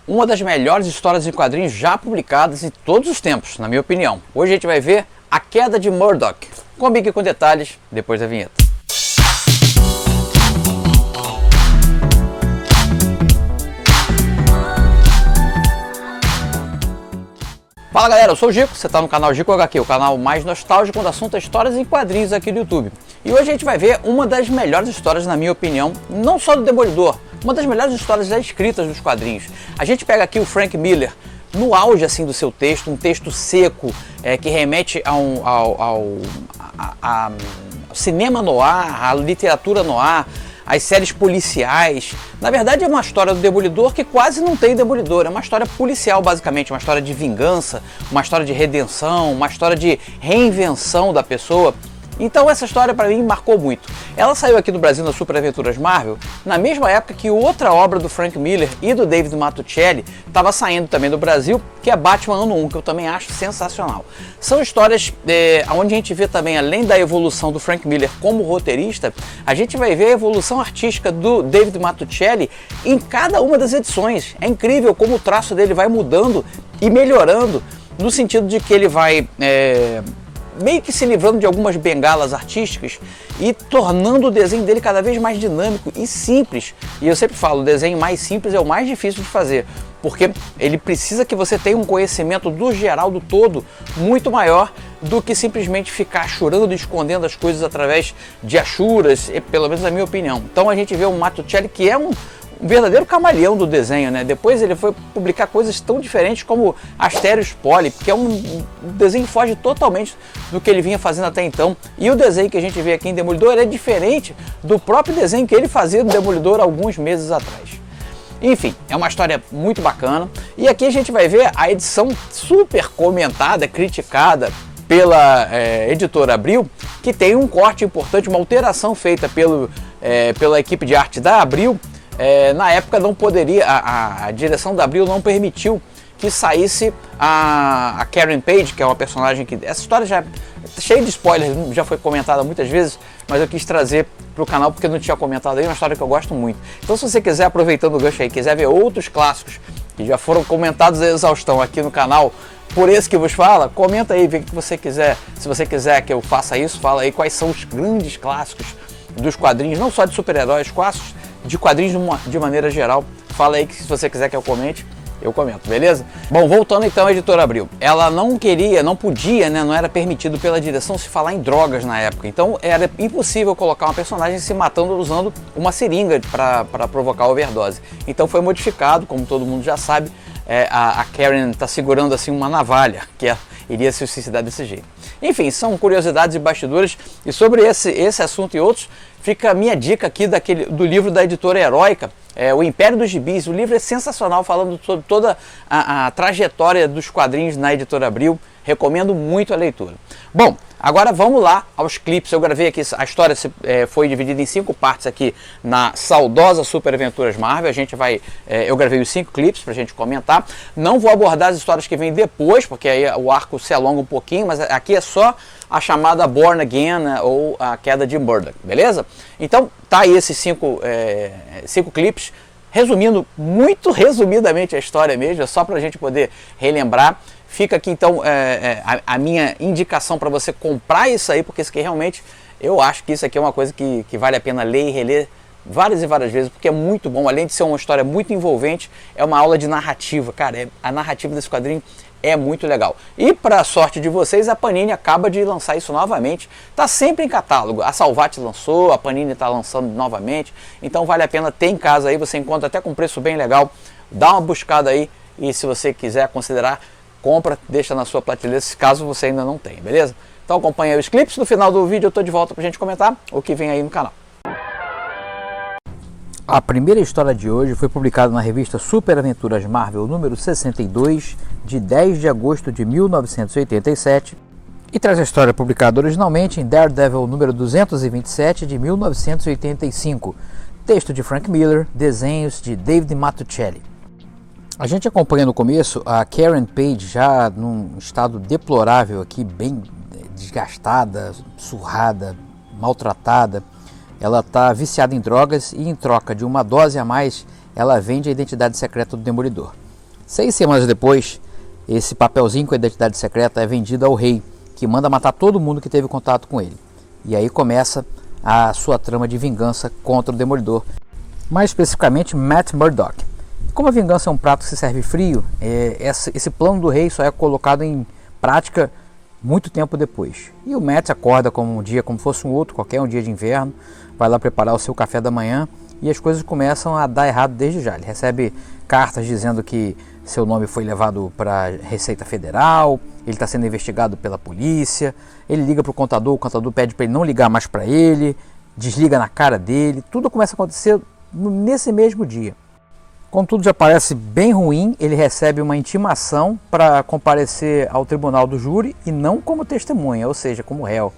uma das melhores histórias em quadrinhos já publicadas em todos os tempos, na minha opinião. Hoje a gente vai ver A Queda de Murdoch. Comigo com detalhes depois da vinheta. Fala galera, eu sou o Gico, você está no canal Gico HQ, o canal mais nostálgico quando o assunto é histórias em quadrinhos aqui do YouTube. E hoje a gente vai ver uma das melhores histórias, na minha opinião, não só do Demolidor, uma das melhores histórias já escritas dos quadrinhos. A gente pega aqui o Frank Miller, no auge assim do seu texto, um texto seco, que remete ao cinema noir, à literatura noir, as séries policiais. Na verdade é uma história do Demolidor que quase não tem Demolidor, é uma história policial basicamente, uma história de vingança, uma história de redenção, uma história de reinvenção da pessoa. Então essa história para mim marcou muito. Ela saiu aqui no Brasil na Super Aventuras Marvel, na mesma época que outra obra do Frank Miller e do David Mazzucchelli estava saindo também do Brasil, que é Batman Ano 1, que eu também acho sensacional. São histórias onde a gente vê também, além da evolução do Frank Miller como roteirista, a gente vai ver a evolução artística do David Mazzucchelli em cada uma das edições. É incrível como o traço dele vai mudando e melhorando, no sentido de que ele vai meio que se livrando de algumas bengalas artísticas e tornando o desenho dele cada vez mais dinâmico e simples. E eu sempre falo, o desenho mais simples é o mais difícil de fazer, porque ele precisa que você tenha um conhecimento do geral, do todo, muito maior do que simplesmente ficar achurando e escondendo as coisas através de achuras, pelo menos na minha opinião. Então a gente vê o Mazzucchelli, que é um verdadeiro camaleão do desenho, né? Depois ele foi publicar coisas tão diferentes como Asterios Poly, que é um desenho que foge totalmente do que ele vinha fazendo até então. E o desenho que a gente vê aqui em Demolidor é diferente do próprio desenho que ele fazia no Demolidor alguns meses atrás. Enfim, é uma história muito bacana. E aqui a gente vai ver a edição super comentada, criticada pela editora Abril, que tem um corte importante, uma alteração feita pela equipe de arte da Abril. Na época não poderia, a direção da Abril não permitiu que saísse a Karen Page, que é uma personagem que... Essa história já é cheia de spoilers, já foi comentada muitas vezes, mas eu quis trazer para o canal porque não tinha comentado aí, uma história que eu gosto muito. Então se você quiser, aproveitando o gancho aí, quiser ver outros clássicos que já foram comentados a exaustão aqui no canal, por esse que vos fala, comenta aí, vê o que você quiser. Se você quiser que eu faça isso, fala aí quais são os grandes clássicos dos quadrinhos, não só de super-heróis, clássicos de quadrinhos de maneira geral. Fala aí que se você quiser que eu comente, eu comento, beleza? Bom, voltando então à editora Abril. Ela não queria, não podia, né, não era permitido pela direção se falar em drogas na época. Então era impossível colocar uma personagem se matando usando uma seringa para provocar overdose. Então foi modificado, como todo mundo já sabe, a Karen está segurando assim uma navalha, que iria se suicidar desse jeito. Enfim, são curiosidades e bastidores, e sobre esse assunto e outros, fica a minha dica aqui do livro da editora Heróica, O Império dos Gibis. O livro é sensacional, falando sobre toda a trajetória dos quadrinhos na editora Abril. Recomendo muito a leitura. Bom, agora vamos lá aos clipes. Eu gravei aqui, a história foi dividida em 5 partes aqui na saudosa Super Aventuras Marvel. Eu gravei os 5 clipes pra gente comentar. Não vou abordar as histórias que vêm depois, porque aí o arco se alonga um pouquinho, mas aqui é só a chamada Born Again, né, ou a Queda de Murdoch, beleza? Então tá aí esses 5 clipes, resumindo, muito resumidamente a história mesmo, é só pra gente poder relembrar. Fica aqui então a minha indicação para você comprar isso aí, porque isso aqui realmente, eu acho que isso aqui é uma coisa que vale a pena ler e reler várias e várias vezes, porque é muito bom. Além de ser uma história muito envolvente, é uma aula de narrativa. Cara, a narrativa desse quadrinho é muito legal. E para a sorte de vocês, a Panini acaba de lançar isso novamente. Está sempre em catálogo. A Salvat lançou, a Panini está lançando novamente. Então vale a pena ter em casa aí, você encontra até com preço bem legal. Dá uma buscada aí e se você quiser considerar, compra, deixa na sua prateleira, caso você ainda não tenha, beleza? Então acompanha aí os clipes, no final do vídeo eu tô de volta pra gente comentar o que vem aí no canal. A primeira história de hoje foi publicada na revista Super Aventuras Marvel número 62, de 10 de agosto de 1987, e traz a história publicada originalmente em Daredevil número 227 de 1985, texto de Frank Miller, desenhos de David Mazzucchelli. A gente acompanha no começo a Karen Page já num estado deplorável aqui, bem desgastada, surrada, maltratada. Ela está viciada em drogas e em troca de uma dose a mais, ela vende a identidade secreta do Demolidor. 6 semanas depois, esse papelzinho com a identidade secreta é vendido ao rei, que manda matar todo mundo que teve contato com ele. E aí começa a sua trama de vingança contra o Demolidor, mais especificamente Matt Murdock. Como a vingança é um prato que se serve frio, esse plano do rei só é colocado em prática muito tempo depois. E o Matt acorda como um dia, como fosse um outro, qualquer um dia de inverno, vai lá preparar o seu café da manhã e as coisas começam a dar errado desde já. Ele recebe cartas dizendo que seu nome foi levado para a Receita Federal, ele está sendo investigado pela polícia, ele liga para o contador pede para ele não ligar mais para ele, desliga na cara dele, tudo começa a acontecer nesse mesmo dia. Quando tudo já parece bem ruim, ele recebe uma intimação para comparecer ao tribunal do júri e não como testemunha, ou seja, como réu.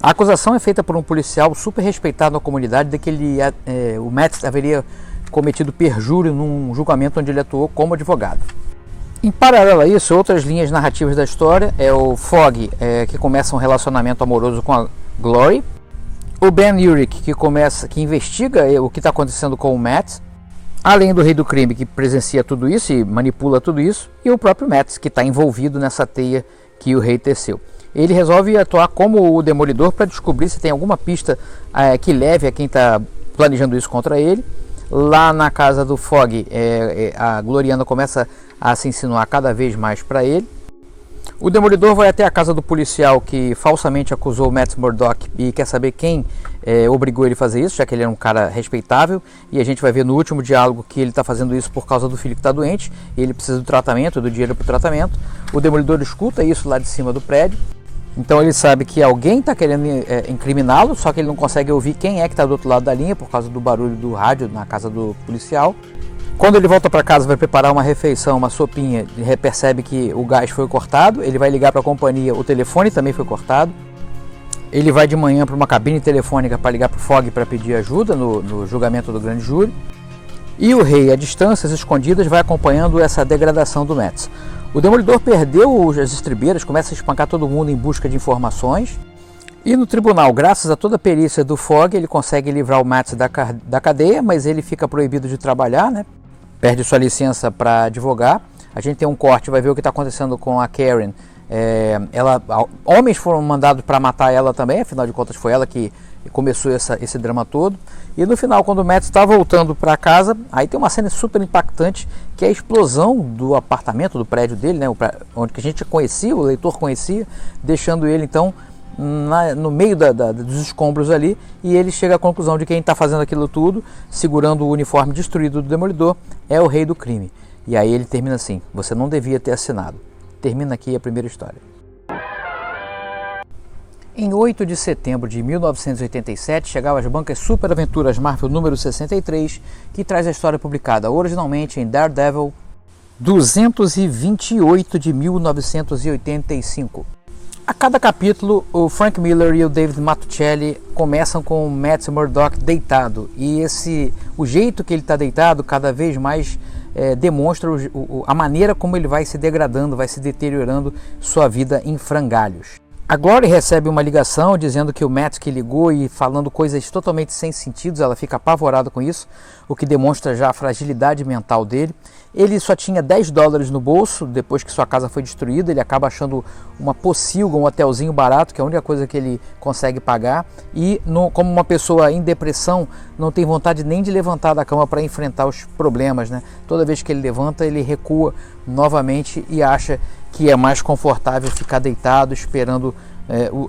A acusação é feita por um policial super respeitado na comunidade de que o Matt haveria cometido perjúrio num julgamento onde ele atuou como advogado. Em paralelo a isso, outras linhas narrativas da história é o Fogg, que começa um relacionamento amoroso com a Glory, o Ben Urich, que investiga o que está acontecendo com o Matt, além do Rei do Crime, que presencia tudo isso e manipula tudo isso, e o próprio Matt, que está envolvido nessa teia que o rei teceu. Ele resolve atuar como o Demolidor para descobrir se tem alguma pista que leve a quem está planejando isso contra ele. Lá na casa do Fogg, a Gloriana começa a se insinuar cada vez mais para ele. O Demolidor vai até a casa do policial que falsamente acusou o Matt Murdock e quer saber quem obrigou ele a fazer isso, já que ele era um cara respeitável. E a gente vai ver no último diálogo que ele está fazendo isso por causa do filho que está doente. E ele precisa do tratamento, do dinheiro para o tratamento. O Demolidor escuta isso lá de cima do prédio. Então ele sabe que alguém está querendo incriminá-lo, só que ele não consegue ouvir quem é que está do outro lado da linha por causa do barulho do rádio na casa do policial. Quando ele volta para casa, vai preparar uma refeição, uma sopinha, ele percebe que o gás foi cortado, ele vai ligar para a companhia, o telefone também foi cortado. Ele vai de manhã para uma cabine telefônica para ligar para o Fogg para pedir ajuda no julgamento do grande júri. E o rei, a distâncias escondidas, vai acompanhando essa degradação do Matt. O Demolidor perdeu as estribeiras, começa a espancar todo mundo em busca de informações. E no tribunal, graças a toda a perícia do Fogg, ele consegue livrar o Matt da cadeia, mas ele fica proibido de trabalhar, né? Perde sua licença para advogar. A gente tem um corte, vai ver o que está acontecendo com a Karen. Homens foram mandados para matar ela também, afinal de contas foi ela que começou esse drama todo. E no final, quando o Matt está voltando para casa, aí tem uma cena super impactante, que é a explosão do apartamento, do prédio dele, né, onde que a gente conhecia, o leitor conhecia, deixando ele então no meio dos escombros ali, e ele chega à conclusão de que quem está fazendo aquilo tudo, segurando o uniforme destruído do Demolidor, é o Rei do Crime. E aí ele termina assim: você não devia ter assinado. Termina aqui a primeira história. Em 8 de setembro de 1987, chegava às bancas Super Aventuras Marvel número 63, que traz a história publicada originalmente em Daredevil 228 de 1985. A cada capítulo, o Frank Miller e o David Mazzucchelli começam com o Matt Murdock deitado, e o jeito que ele está deitado cada vez mais demonstra a maneira como ele vai se degradando, vai se deteriorando sua vida em frangalhos. A Glory recebe uma ligação dizendo que o Matt que ligou e falando coisas totalmente sem sentido, ela fica apavorada com isso, o que demonstra já a fragilidade mental dele. Ele só tinha $10 no bolso depois que sua casa foi destruída, ele acaba achando uma pocilga, um hotelzinho barato, que é a única coisa que ele consegue pagar, e como uma pessoa em depressão, não tem vontade nem de levantar da cama para enfrentar os problemas, né? Toda vez que ele levanta, ele recua novamente e acha que é mais confortável ficar deitado esperando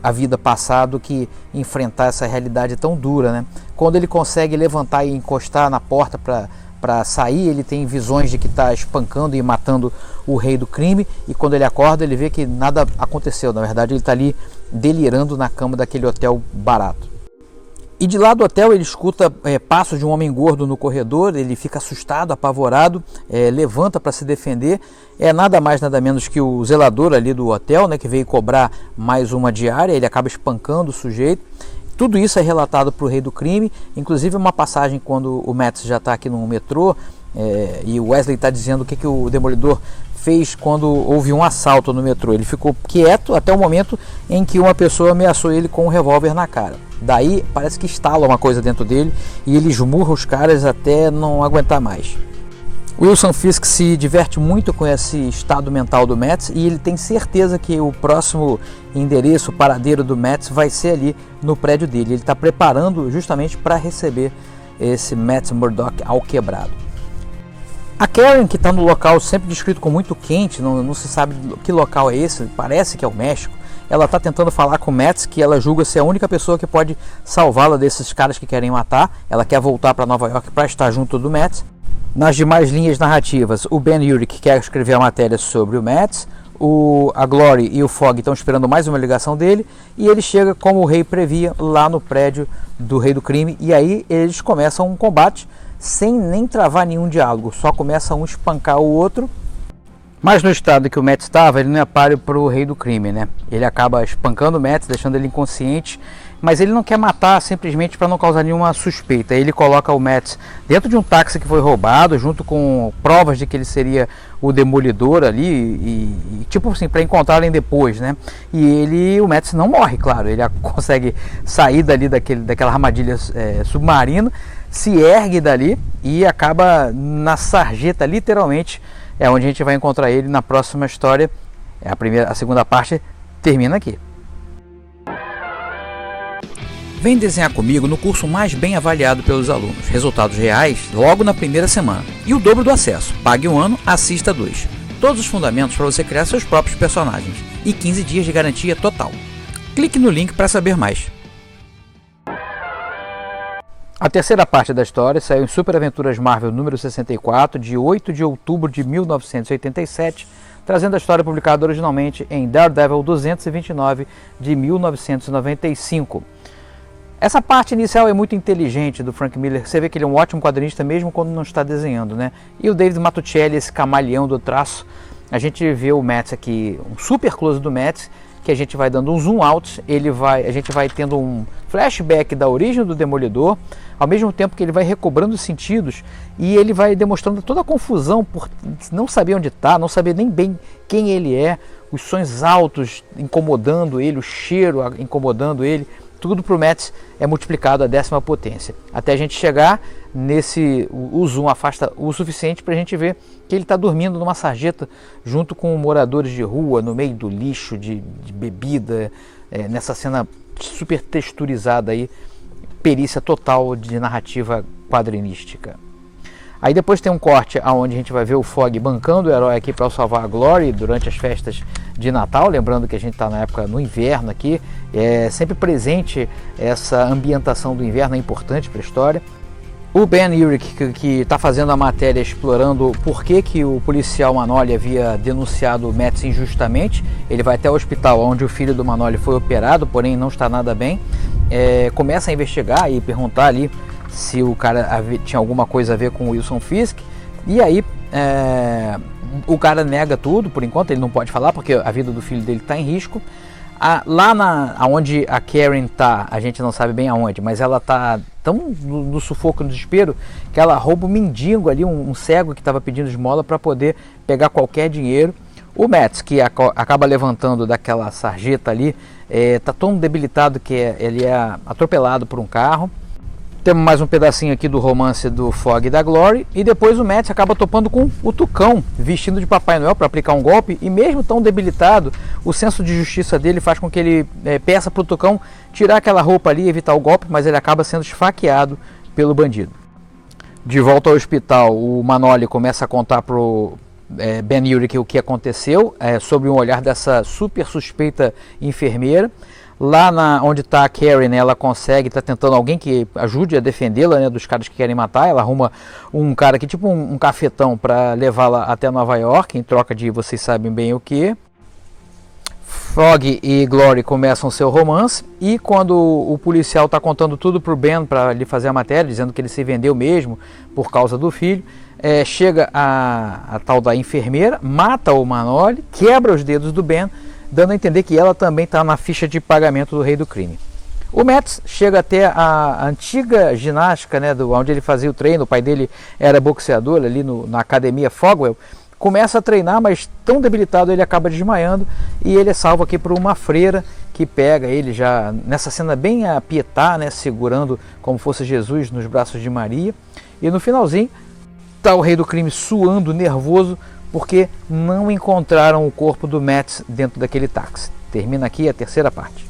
a vida passar do que enfrentar essa realidade tão dura, né? Quando ele consegue levantar e encostar na porta para sair, ele tem visões de que está espancando e matando o Rei do Crime, e quando ele acorda ele vê que nada aconteceu, na verdade ele está ali delirando na cama daquele hotel barato. E de lá do hotel ele escuta passos de um homem gordo no corredor, ele fica assustado, apavorado, levanta para se defender. É nada mais nada menos que o zelador ali do hotel, né, que veio cobrar mais uma diária, ele acaba espancando o sujeito. Tudo isso é relatado para o Rei do Crime, inclusive uma passagem quando o Matt já está aqui no metrô, e o Wesley está dizendo o que o Demolidor fez quando houve um assalto no metrô. Ele ficou quieto até o momento em que uma pessoa ameaçou ele com um revólver na cara. Daí parece que estala uma coisa dentro dele e ele esmurra os caras até não aguentar mais. Wilson Fisk se diverte muito com esse estado mental do Mads e ele tem certeza que o próximo endereço, o paradeiro do Mads vai ser ali no prédio dele. Ele está preparando justamente para receber esse Mads Murdock ao quebrado. A Karen, que está no local sempre descrito como muito quente, não se sabe que local é esse, parece que é o México, ela está tentando falar com o Mads, que ela julga ser a única pessoa que pode salvá-la desses caras que querem matar. Ela quer voltar para Nova York para estar junto do Mads. Nas demais linhas narrativas, o Ben Urich quer escrever a matéria sobre o Mads, a Glory e o Fogg estão esperando mais uma ligação dele, e ele chega, como o rei previa, lá no prédio do Rei do Crime, e aí eles começam um combate sem nem travar nenhum diálogo, só começa um espancar o outro. Mas no estado que o Mads estava, ele não é páreo para o Rei do Crime, né? Ele acaba espancando o Mads, deixando ele inconsciente, mas ele não quer matar simplesmente para não causar nenhuma suspeita. Ele coloca o Mads dentro de um táxi que foi roubado, junto com provas de que ele seria o Demolidor ali, e tipo assim, para encontrarem depois, né? E o Mads não morre, claro, ele consegue sair dali daquela armadilha submarina, se ergue dali e acaba na sarjeta, literalmente. É onde a gente vai encontrar ele na próxima história. A segunda parte termina aqui. Vem desenhar comigo no curso mais bem avaliado pelos alunos. Resultados reais logo na primeira semana. E o dobro do acesso. Pague um ano, assista 2. Todos os fundamentos para você criar seus próprios personagens. E 15 dias de garantia total. Clique no link para saber mais. A terceira parte da história saiu em Super Aventuras Marvel número 64, de 8 de outubro de 1987, trazendo a história publicada originalmente em Daredevil 229 de 1995. Essa parte inicial é muito inteligente do Frank Miller, você vê que ele é um ótimo quadrinista mesmo quando não está desenhando, né? E o David Mazzucchelli, esse camaleão do traço, a gente vê o Mads aqui, um super close do Mads, que a gente vai dando um zoom out, a gente vai tendo um flashback da origem do Demolidor, ao mesmo tempo que ele vai recobrando os sentidos e ele vai demonstrando toda a confusão por não saber onde está, não saber nem bem quem ele é, os sons altos incomodando ele, o cheiro incomodando ele, tudo para o Mads é multiplicado à 10ª potência, até a gente chegar o zoom afasta o suficiente para a gente ver que ele está dormindo numa sarjeta junto com moradores de rua, no meio do lixo de bebida, nessa cena super texturizada aí, perícia total de narrativa quadrinística. Aí depois tem um corte onde a gente vai ver o Fogg bancando o herói aqui para salvar a Glory durante as festas de Natal, lembrando que a gente está na época no inverno aqui, é sempre presente essa ambientação do inverno, é importante para a história. O Ben Urich, que está fazendo a matéria explorando por que o policial Manoli havia denunciado o Mads injustamente, ele vai até o hospital onde o filho do Manoli foi operado, porém não está nada bem, começa a investigar e perguntar ali se o cara tinha alguma coisa a ver com o Wilson Fisk, e aí o cara nega tudo, por enquanto ele não pode falar porque a vida do filho dele está em risco. Lá onde a Karen está, a gente não sabe bem aonde, mas ela está tão no sufoco, no desespero, que ela rouba um mendigo ali, um cego que estava pedindo esmola para poder pegar qualquer dinheiro. O Mads, que acaba levantando daquela sarjeta ali, está tão debilitado que ele é atropelado por um carro. Temos mais um pedacinho aqui do romance do Fogg e da Glory, e depois o Mads acaba topando com o Tucão, vestindo de Papai Noel para aplicar um golpe, e mesmo tão debilitado, o senso de justiça dele faz com que ele peça para o Tucão tirar aquela roupa ali e evitar o golpe, mas ele acaba sendo esfaqueado pelo bandido. De volta ao hospital, o Manoli começa a contar para o Ben Urich o que aconteceu, sob um olhar dessa super suspeita enfermeira. Lá onde está a Karen, ela está tentando alguém que ajude a defendê-la, né, dos caras que querem matar. Ela arruma um cara aqui, tipo um cafetão, para levá-la até Nova York, em troca de vocês sabem bem o que. Fogg e Glory começam seu romance, e quando o policial está contando tudo para o Ben, para lhe fazer a matéria, dizendo que ele se vendeu mesmo por causa do filho, chega a tal da enfermeira, mata o Manoli, quebra os dedos do Ben, dando a entender que ela também está na ficha de pagamento do Rei do Crime. O Mads chega até a antiga ginástica, né, onde ele fazia o treino, o pai dele era boxeador ali na academia Fogwell, começa a treinar, mas tão debilitado ele acaba desmaiando, e ele é salvo aqui por uma freira que pega ele já nessa cena bem a Pietà, né, segurando como fosse Jesus nos braços de Maria, e no finalzinho está o rei do crime suando, nervoso, porque não encontraram o corpo do Matt dentro daquele táxi. Termina aqui a terceira parte.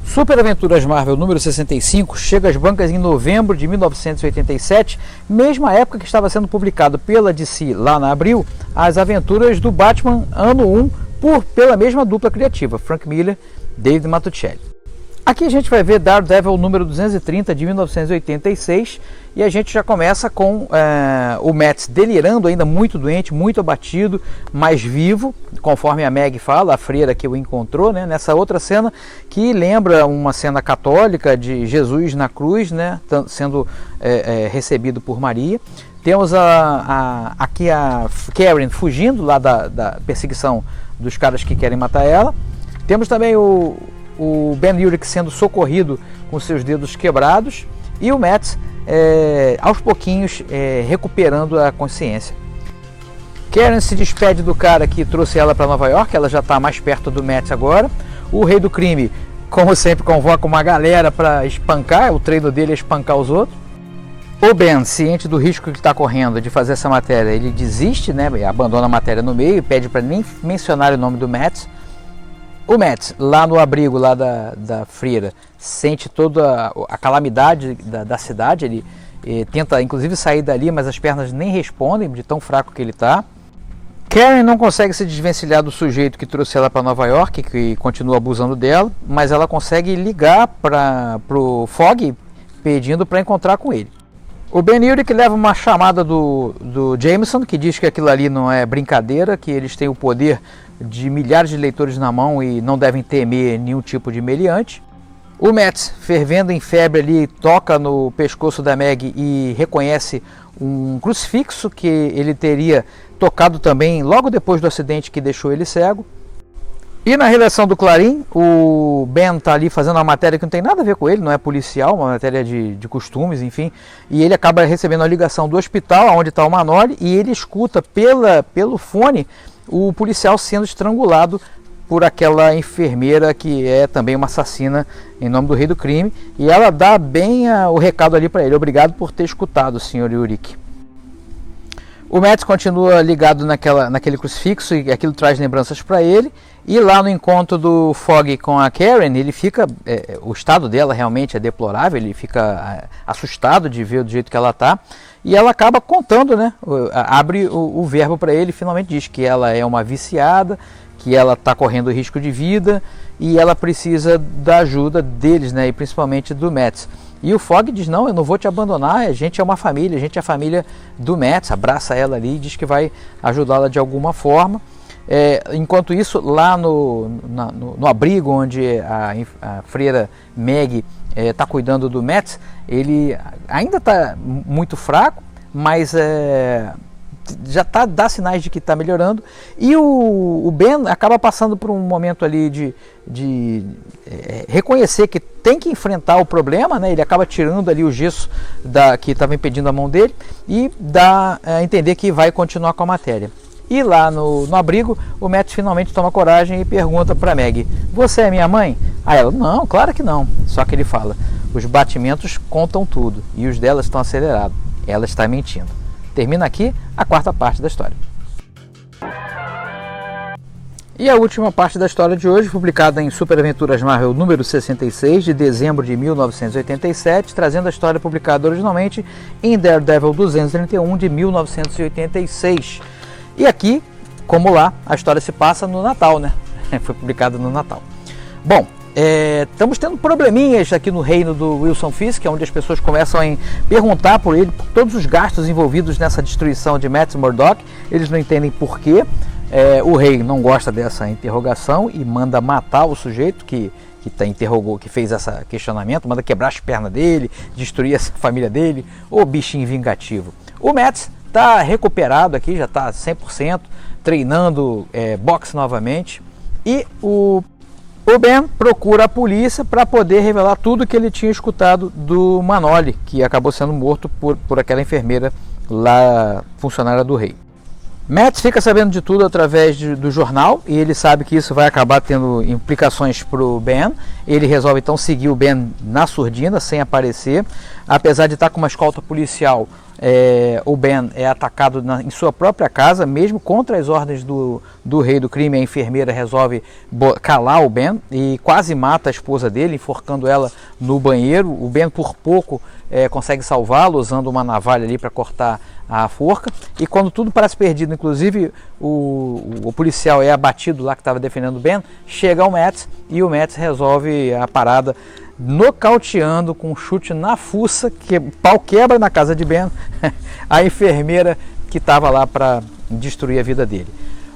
Super Aventuras Marvel número 65 chega às bancas em novembro de 1987, mesma época que estava sendo publicado pela DC lá na Abril, as aventuras do Batman ano 1 pela mesma dupla criativa, Frank Miller e David Mazzucchelli. Aqui a gente vai ver Daredevil número 230 de 1986 e a gente já começa com o Matt delirando, ainda muito doente, muito abatido, mas vivo, conforme a Meg fala, a freira que o encontrou, né, nessa outra cena que lembra uma cena católica de Jesus na cruz, né, sendo recebido por Maria. Temos aqui a Karen fugindo lá da perseguição dos caras que querem matar ela. Temos também o Ben Urich sendo socorrido com seus dedos quebrados e o Matt aos pouquinhos recuperando a consciência. Karen se despede do cara que trouxe ela para Nova York, ela já está mais perto do Matt agora. O rei do crime, como sempre, convoca uma galera para espancar, o treino dele é espancar os outros. O Ben, ciente do risco que está correndo de fazer essa matéria, ele desiste, né, abandona a matéria no meio e pede para nem mencionar o nome do Matt. O Matt, lá no abrigo lá da freira, sente toda a calamidade da cidade, ele tenta inclusive sair dali, mas as pernas nem respondem de tão fraco que ele está. Karen não consegue se desvencilhar do sujeito que trouxe ela para Nova York, que continua abusando dela, mas ela consegue ligar para o Fogg pedindo para encontrar com ele. O Ben Urich leva uma chamada do Jameson, que diz que aquilo ali não é brincadeira, que eles têm o poder de milhares de leitores na mão e não devem temer nenhum tipo de meliante. O Matt, fervendo em febre ali, toca no pescoço da Meg e reconhece um crucifixo que ele teria tocado também logo depois do acidente que deixou ele cego. E na redação do Clarim, o Ben está ali fazendo uma matéria que não tem nada a ver com ele, não é policial, uma matéria de costumes, enfim. E ele acaba recebendo a ligação do hospital, onde está o Manoli, e ele escuta pelo fone o policial sendo estrangulado por aquela enfermeira que é também uma assassina em nome do rei do crime. E ela dá bem o recado ali para ele: obrigado por ter escutado, Sr. Urich. O Matt continua ligado naquele crucifixo e aquilo traz lembranças para ele. E lá no encontro do Fogg com a Karen, ele fica, o estado dela realmente é deplorável, ele fica assustado de ver do jeito que ela está. E ela acaba contando, né? Abre o verbo para ele e finalmente diz que ela é uma viciada, que ela está correndo risco de vida e ela precisa da ajuda deles, né? E principalmente do Matt. E o Fogg diz: não, eu não vou te abandonar, a gente é uma família, a gente é a família do Matt. Abraça ela ali e diz que vai ajudá-la de alguma forma. Enquanto isso, lá no abrigo onde a freira Meg está cuidando do Matt, ele ainda está muito fraco, mas já dá sinais de que está melhorando. E o Ben acaba passando por um momento ali de reconhecer que tem que enfrentar o problema, né? Ele acaba tirando ali o gesso que estava impedindo a mão dele e dá a entender que vai continuar com a matéria. E lá no abrigo, o Matt finalmente toma coragem e pergunta para Meg: você é minha mãe? Aí ela: não, claro que não. Só que ele fala: os batimentos contam tudo e os dela estão acelerados. Ela está mentindo. Termina aqui a quarta parte da história. E a última parte da história de hoje, publicada em Super Aventuras Marvel número 66, de dezembro de 1987, trazendo a história publicada originalmente em Daredevil 231, de 1986. E aqui, como lá, a história se passa no Natal, né? Foi publicada no Natal. Bom, estamos tendo probleminhas aqui no reino do Wilson Fisk, onde as pessoas começam a perguntar por ele, por todos os gastos envolvidos nessa destruição de Matt Murdock. Eles não entendem por quê. O rei não gosta dessa interrogação e manda matar o sujeito que fez esse questionamento, manda quebrar as pernas dele, destruir a família dele. Ô bichinho vingativo. O Matt está recuperado aqui, já está 100%, treinando boxe novamente. E o Ben procura a polícia para poder revelar tudo que ele tinha escutado do Manoli, que acabou sendo morto por aquela enfermeira lá, funcionária do rei. Matt fica sabendo de tudo através do jornal e ele sabe que isso vai acabar tendo implicações para o Ben. Ele resolve então seguir o Ben na surdina, sem aparecer. Apesar de estar com uma escolta policial, o Ben é atacado em sua própria casa, mesmo contra as ordens do rei do crime. A enfermeira resolve calar o Ben e quase mata a esposa dele, enforcando ela no banheiro. O Ben por pouco consegue salvá-lo usando uma navalha ali para cortar a forca, e quando tudo parece perdido, inclusive o policial é abatido lá que estava defendendo o Ben, chega o Matt e o Matt resolve a parada nocauteando com um chute na fuça, que pau quebra na casa de Ben a enfermeira que estava lá para destruir a vida dele.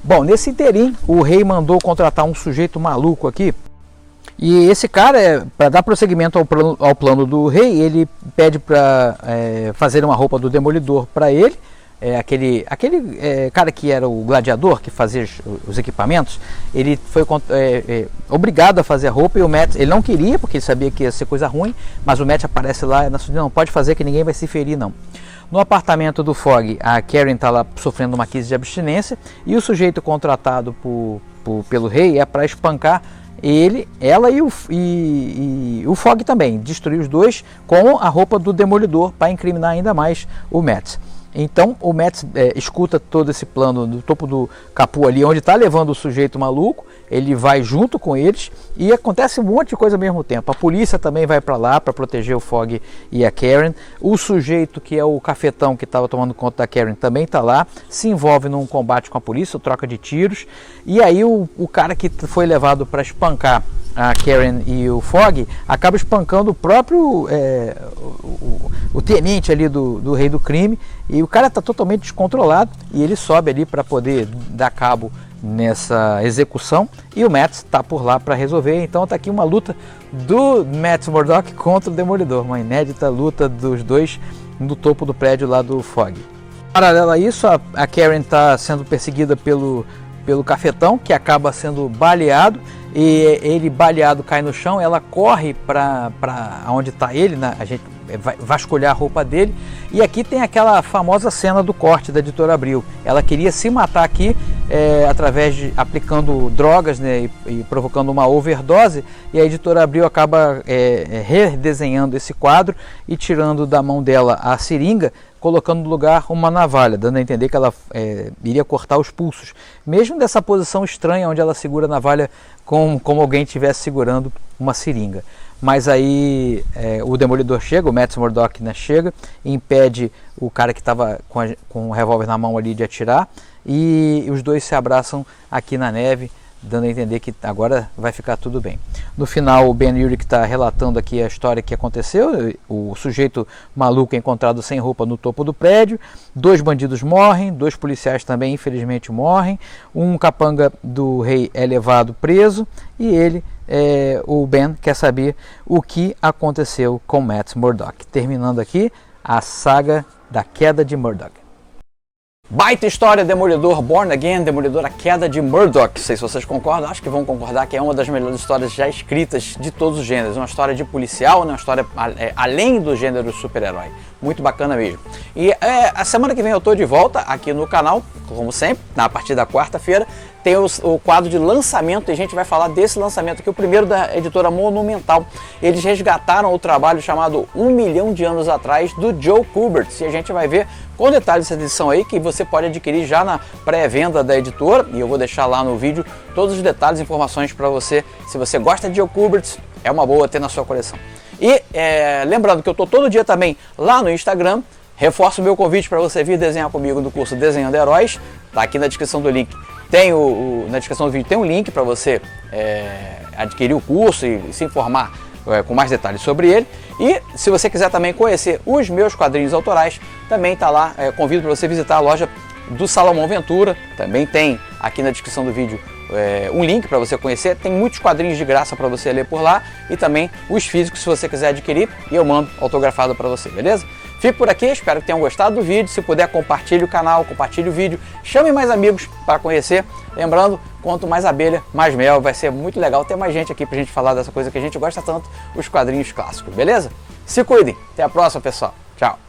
Bom, nesse interim o rei mandou contratar um sujeito maluco aqui. E esse cara, para dar prosseguimento ao plano do rei, ele pede para fazer uma roupa do Demolidor para ele. Aquele cara que era o gladiador, que fazia os equipamentos, ele foi obrigado a fazer a roupa, e o Matt, ele não queria, porque ele sabia que ia ser coisa ruim, mas o Matt aparece lá, não pode fazer que ninguém vai se ferir não. No apartamento do Fogg, a Karen está lá sofrendo uma crise de abstinência, e o sujeito contratado pelo rei é para espancar ela e o Fogg também, destruir os dois com a roupa do Demolidor para incriminar ainda mais o Matt. Então o Matt escuta todo esse plano do topo do capô ali, onde está levando o sujeito maluco. Ele vai junto com eles e acontece um monte de coisa ao mesmo tempo. A polícia também vai para lá para proteger o Fogg e a Karen. O sujeito que é o cafetão que estava tomando conta da Karen também está lá, se envolve num combate com a polícia, troca de tiros. E aí o cara que foi levado para espancar a Karen e o Fogg acaba espancando o próprio o tenente ali do rei do crime, e o cara está totalmente descontrolado e ele sobe ali para poder dar cabo nessa execução, e o Matt está por lá para resolver. Então está aqui uma luta do Matt Murdock contra o Demolidor, uma inédita luta dos dois no topo do prédio lá do Fogg. Paralelo a isso, a Karen está sendo perseguida pelo cafetão, que acaba sendo baleado, e ele baleado cai no chão. Ela corre para onde está ele, a gente vai vasculhar a roupa dele, e aqui tem aquela famosa cena do corte da Editora Abril. Ela queria se matar aqui através de aplicando drogas, né, e provocando uma overdose, e a Editora Abril acaba redesenhando esse quadro e tirando da mão dela a seringa, colocando no lugar uma navalha, dando a entender que ela iria cortar os pulsos, mesmo dessa posição estranha onde ela segura a navalha como alguém estivesse segurando uma seringa. Mas aí o Demolidor chega, o Matt Murdock, né, chega e impede o cara que estava com o revólver na mão ali de atirar, e os dois se abraçam aqui na neve, dando a entender que agora vai ficar tudo bem. No final, o Ben Urich está relatando aqui a história que aconteceu. O sujeito maluco é encontrado sem roupa no topo do prédio, 2 bandidos morrem, 2 policiais também infelizmente morrem, um capanga do rei é levado preso, e o Ben quer saber o que aconteceu com Matt Murdock. Terminando aqui a saga da queda de Murdock. Baita história, Demolidor Born Again, Demolidor A Queda de Murdock. Não sei se vocês concordam, acho que vão concordar que é uma das melhores histórias já escritas de todos os gêneros. Uma história de policial, uma história além do gênero super-herói. Muito bacana mesmo. E a semana que vem eu estou de volta aqui no canal, como sempre, a partir da quarta-feira. Tem o quadro de lançamento, e a gente vai falar desse lançamento aqui, o primeiro da editora Monumental. Eles resgataram o trabalho chamado 1 milhão de anos atrás, do Joe Kubert, e a gente vai ver com detalhes essa edição aí, que você pode adquirir já na pré-venda da editora, e eu vou deixar lá no vídeo todos os detalhes e informações para você. Se você gosta de Joe Kubert, é uma boa ter na sua coleção. E lembrando que eu estou todo dia também lá no Instagram. Reforço o meu convite para você vir desenhar comigo no curso Desenhando Heróis. Tá aqui na descrição do link. Na descrição do vídeo tem um link para você adquirir o curso e se informar com mais detalhes sobre ele. E se você quiser também conhecer os meus quadrinhos autorais, também está lá. Convido para você visitar a loja do Salomão Ventura. Também tem aqui na descrição do vídeo um link para você conhecer. Tem muitos quadrinhos de graça para você ler por lá, e também os físicos se você quiser adquirir, e eu mando autografado para você, beleza? Fico por aqui, espero que tenham gostado do vídeo. Se puder, compartilhe o canal, compartilhe o vídeo, chame mais amigos para conhecer. Lembrando, quanto mais abelha, mais mel. Vai ser muito legal ter mais gente aqui pra gente falar dessa coisa que a gente gosta tanto, os quadrinhos clássicos, beleza? Se cuidem, até a próxima, pessoal. Tchau!